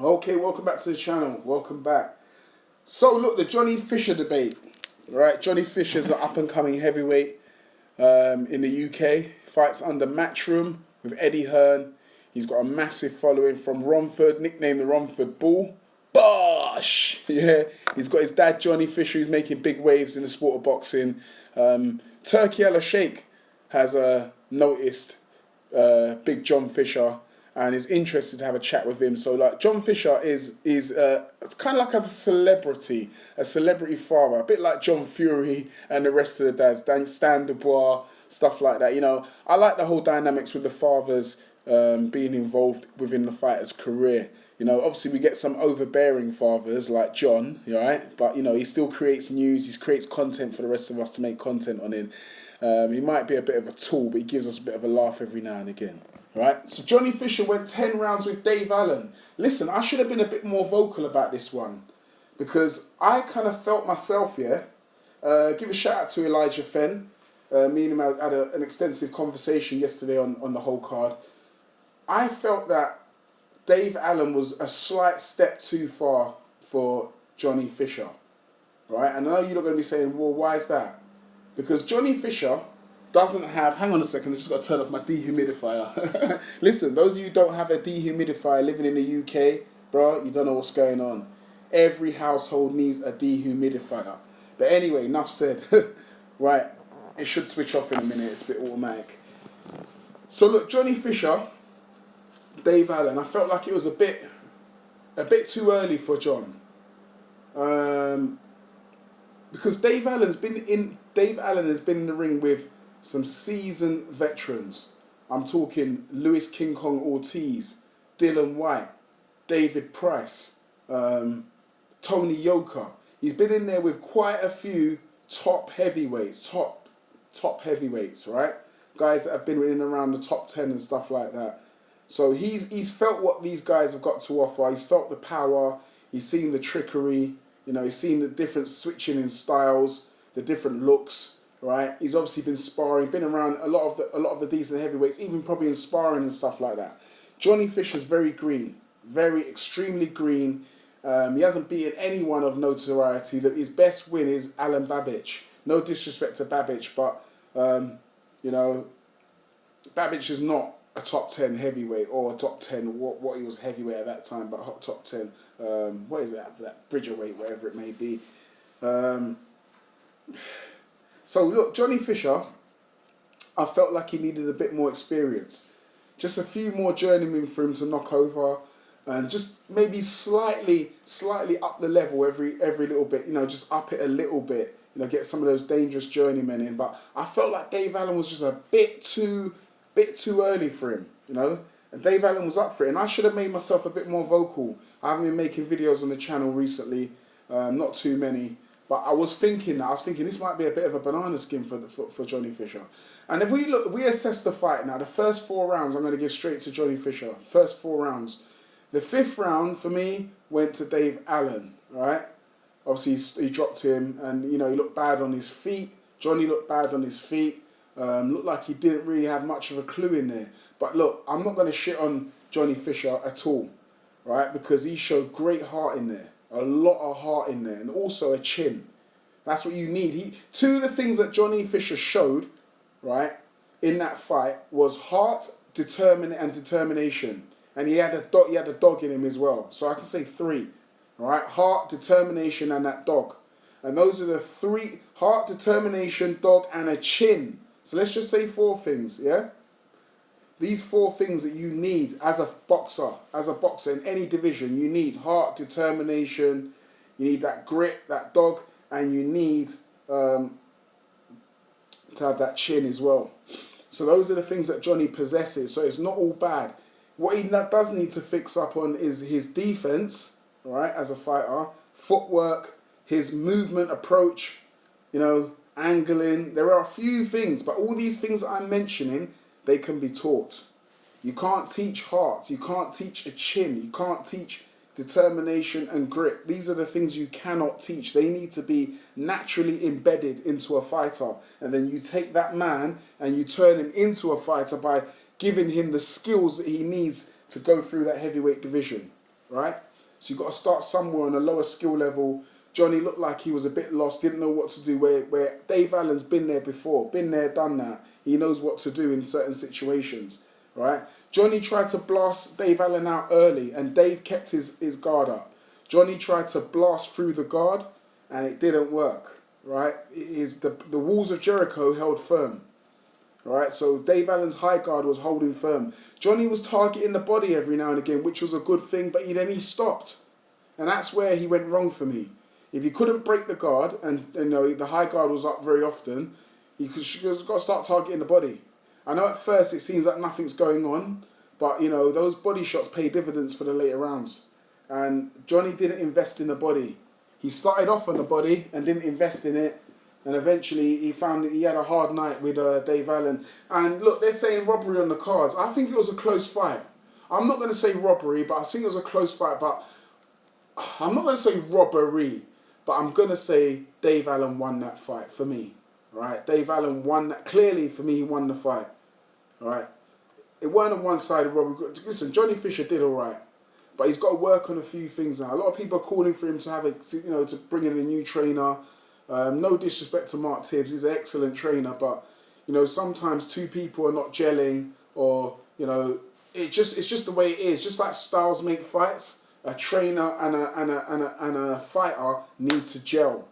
Okay, welcome back to the channel. Welcome back. So look, the Johnny Fisher debate, right? Johnny Fisher's an up and coming heavyweight in the UK. Fights under Matchroom with Eddie Hearn. He's got a massive following from Romford, nicknamed the Romford Bull. Bosh! Yeah, he's got his dad Johnny Fisher, who's making big waves in the sport of boxing. Turkey Al Sheikh has noticed Big John Fisher and is interested to have a chat with him. So like John Fisher is it's kind of like a celebrity father, a bit like John Fury and the rest of the dads, Stan Dubois, stuff like that. You know, I like the whole dynamics with the fathers being involved within the fighter's career. You know, obviously we get some overbearing fathers like John, right? But you know, he still creates news, he creates content for the rest of us to make content on him. He might be a bit of a tool, but he gives us a bit of a laugh every now and again. Right? So Johnny Fisher went 10 rounds with Dave Allen. Listen, I should have been a bit more vocal about this one because I kind of felt myself, give a shout out to Elijah Fenn. Me and him had an extensive conversation yesterday on the whole card. I felt that Dave Allen was a slight step too far for Johnny Fisher. Right? And I know you're not going to be saying, well, why is that? Because Johnny Fisher doesn't have... Hang on a second, I've just got to turn off my dehumidifier. Listen, those of you who don't have a dehumidifier living in the UK, bro, you don't know what's going on. Every household needs a dehumidifier. But anyway, enough said. Right, it should switch off in a minute. It's a bit automatic. So look, Johnny Fisher, Dave Allen, I felt like it was a bit too early for John. Because Dave Allen has been in the ring with some seasoned veterans. I'm talking Luis King Kong Ortiz, Dylan White, David Price, Tony Yoka. He's been in there with quite a few top heavyweights, right? Guys that have been in and around the top 10 and stuff like that. So he's felt what these guys have got to offer. He's felt the power. He's seen the trickery. You know, he's seen the different switching in styles, the different looks, right? He's obviously been sparring, been around a lot of the decent heavyweights, even probably in sparring and stuff like that. Johnny Fisher's very green, extremely green. He hasn't beaten anyone of notoriety. His best win is Alan Babbage. No disrespect to Babbage, but you know, Babbage is not a top 10 heavyweight or a top 10 what he was heavyweight at that time, but top 10 what is that Bridgerweight, whatever it may be. So look, Johnny Fisher, I felt like he needed a bit more experience, just a few more journeymen for him to knock over, and just maybe slightly up the level every little bit, you know, just up it a little bit, you know, get some of those dangerous journeymen in. But I felt like Dave Allen was just a bit too early for him, you know. And Dave Allen was up for it, and I should have made myself a bit more vocal. I haven't been making videos on the channel recently, not too many. But I was thinking this might be a bit of a banana skin for Johnny Fisher. And if we assess the fight now, the first 4 rounds I'm going to give straight to Johnny Fisher. First 4 rounds. The 5th round for me went to Dave Allen, right? Obviously he dropped him, and you know, he looked bad on his feet. Johnny looked bad on his feet. Looked like he didn't really have much of a clue in there. But look, I'm not going to shit on Johnny Fisher at all, right? Because he showed great heart in there. A lot of heart in there, and also a chin. That's what you need. Two of the things that Johnny Fisher showed, right, in that fight was heart, determination, and he had a dog in him as well. So I can say 3, all right? Heart, determination, and that dog, and those are the 3: heart, determination, dog, and a chin. So let's just say 4 things, yeah. These 4 things that you need as a boxer in any division. You need heart, determination, you need that grit, that dog, and you need to have that chin as well. So those are the things that Johnny possesses. So it's not all bad. What he does need to fix up on is his defense, right, as a fighter, footwork, his movement approach, you know, angling. There are a few things, but all these things that I'm mentioning, they can be taught. You can't teach heart. You can't teach a chin. You can't teach determination and grit. These are the things you cannot teach. They need to be naturally embedded into a fighter. And then you take that man and you turn him into a fighter by giving him the skills that he needs to go through that heavyweight division. right? So you've got to start somewhere on a lower skill level. Johnny looked like he was a bit lost, didn't know what to do, where Dave Allen's been there before, been there, done that. He knows what to do in certain situations, right? Johnny tried to blast Dave Allen out early, and Dave kept his guard up. Johnny tried to blast through the guard, and it didn't work, right? The walls of Jericho held firm, right? So Dave Allen's high guard was holding firm. Johnny was targeting the body every now and again, which was a good thing, but then he stopped. And that's where he went wrong for me. If he couldn't break the guard, and you know the high guard was up very often, he's got to start targeting the body. I know at first it seems like nothing's going on, but you know those body shots pay dividends for the later rounds. And Johnny didn't invest in the body. He started off on the body and didn't invest in it, and eventually he found that he had a hard night with Dave Allen. And look, they're saying robbery on the cards. I think it was a close fight. I'm not going to say robbery, but I think it was a close fight. But I'm not going to say robbery. But I'm going to say Dave Allen won that fight for me, right? Dave Allen won that. Clearly, for me, he won the fight, right? It weren't a one-sided robbery. Listen, Johnny Fisher did all right, but he's got to work on a few things now. A lot of people are calling for him to have to bring in a new trainer. No disrespect to Mark Tibbs, he's an excellent trainer, but sometimes two people are not gelling, or it's just the way it is. Just like styles make fights. A trainer and a fighter need to gel.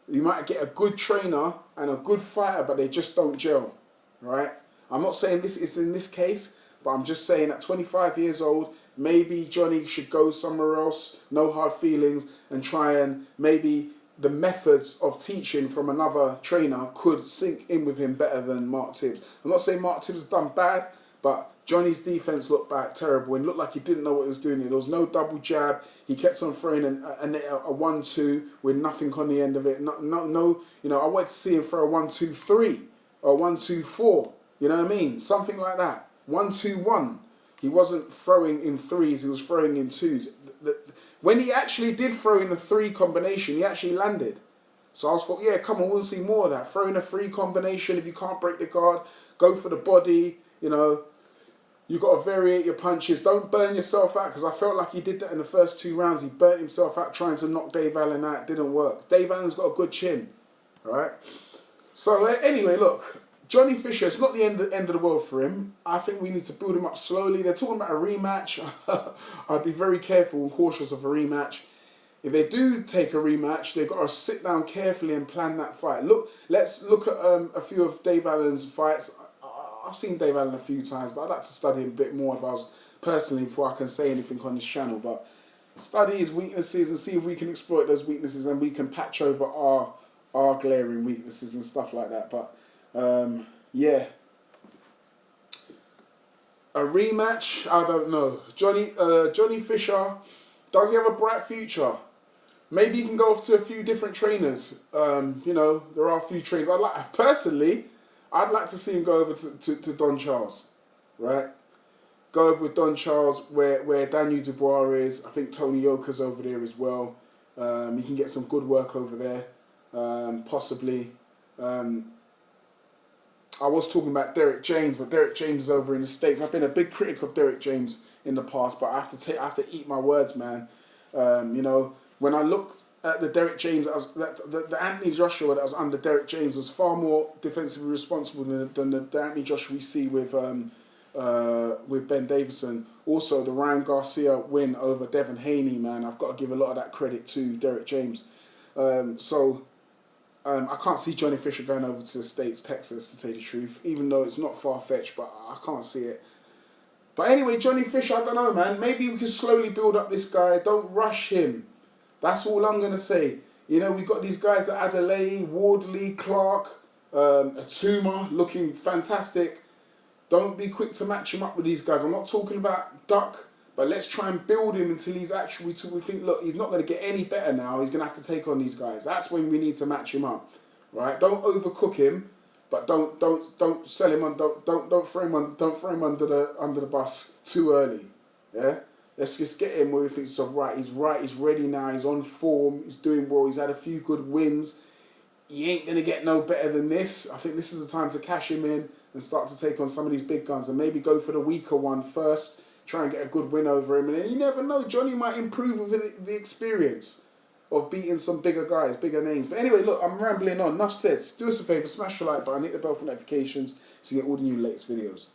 You might get a good trainer and a good fighter, but they just don't gel, right? I'm not saying this is in this case, but I'm just saying at 25 years old, maybe Johnny should go somewhere else, no hard feelings, and try and maybe the methods of teaching from another trainer could sink in with him better than Mark Tibbs. I'm not saying Mark Tibbs has done bad, but Johnny's defense looked back terrible and looked like he didn't know what he was doing. There was no double jab. He kept on throwing a 1-2 with nothing on the end of it. No. I wanted to see him throw a 1-2-3 or 1-2-4. You know what I mean? Something like that. 1-2-1. He wasn't throwing in threes. He was throwing in twos. When he actually did throw in the 3 combination, he actually landed. So I was thought, yeah, come on, we'll see more of that. Throw in a 3 combination. If you can't break the guard, go for the body. You've got to variate your punches. Don't burn yourself out, because I felt like he did that in the first 2 rounds. He burnt himself out trying to knock Dave Allen out. It didn't work. Dave Allen's got a good chin. All right? So anyway, look. Johnny Fisher, it's not the end of the world for him. I think we need to build him up slowly. They're talking about a rematch. I'd be very careful and cautious of a rematch. If they do take a rematch, they've got to sit down carefully and plan that fight. Let's look at a few of Dave Allen's fights. I've seen Dave Allen a few times, but I'd like to study him a bit more if I was personally, before I can say anything on this channel. But study his weaknesses and see if we can exploit those weaknesses, and we can patch over our glaring weaknesses and stuff like that. But yeah, a rematch, I don't know. Johnny Fisher, does he have a bright future? Maybe he can go off to a few different trainers. There are a few trainers. I'd like to see him go over to Don Charles, right? Go over with Don Charles, where Daniel Dubois is. I think Tony Yoka's over there as well. He can get some good work over there, possibly. I was talking about Derek James, but Derek James is over in the States. I've been a big critic of Derek James in the past, but I have to eat my words, man. When I look at the Derek James, the Anthony Joshua that was under Derek James was far more defensively responsible than the Anthony Joshua we see with Ben Davison. Also, the Ryan Garcia win over Devin Haney, man, I've got to give a lot of that credit to Derek James. I can't see Johnny Fisher going over to the States, Texas, to tell you the truth, even though it's not far-fetched, but I can't see it. But anyway, Johnny Fisher, I don't know, man. Maybe we can slowly build up this guy. Don't rush him. That's all I'm going to say. We've got these guys at Adelaide, Wardley, Clark, Atuma, looking fantastic. Don't be quick to match him up with these guys. I'm not talking about Duck, but let's try and build him until he's actually, we think, look, he's not going to get any better now. He's going to have to take on these guys. That's when we need to match him up, right? Don't overcook him, but don't sell him on. Don't throw him under the bus too early. Yeah. Let's just get him where we think, so right, he's ready now, he's on form, he's doing well, he's had a few good wins. He ain't going to get no better than this. I think this is the time to cash him in and start to take on some of these big guns, and maybe go for the weaker one first, try and get a good win over him. And then you never know, Johnny might improve with the experience of beating some bigger guys, bigger names. But anyway, look, I'm rambling on. Enough said. Do us a favour, smash the like button, hit the bell for notifications to get all the new latest videos.